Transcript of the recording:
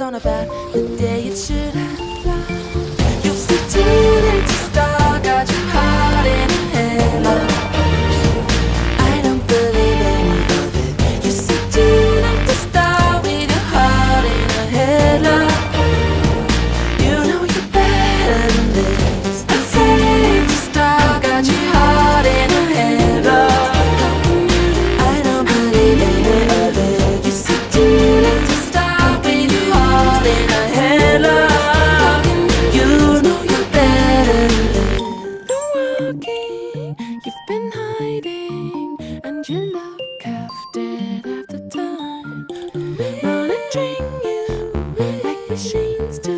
on about the day it should have flown. You said too late to start, got your heart in a headlock. I don't believe any of it. You said too late to start with your heart in a headlock. You know you're better than this. I'm afraid to start, got your heart in a headlock. I don't believe any of it. You said too late to start with your heart in a headlock. You know you're better than this. Been working, you've been hiding, and you look half dead half the time. Monitoring you like machines do.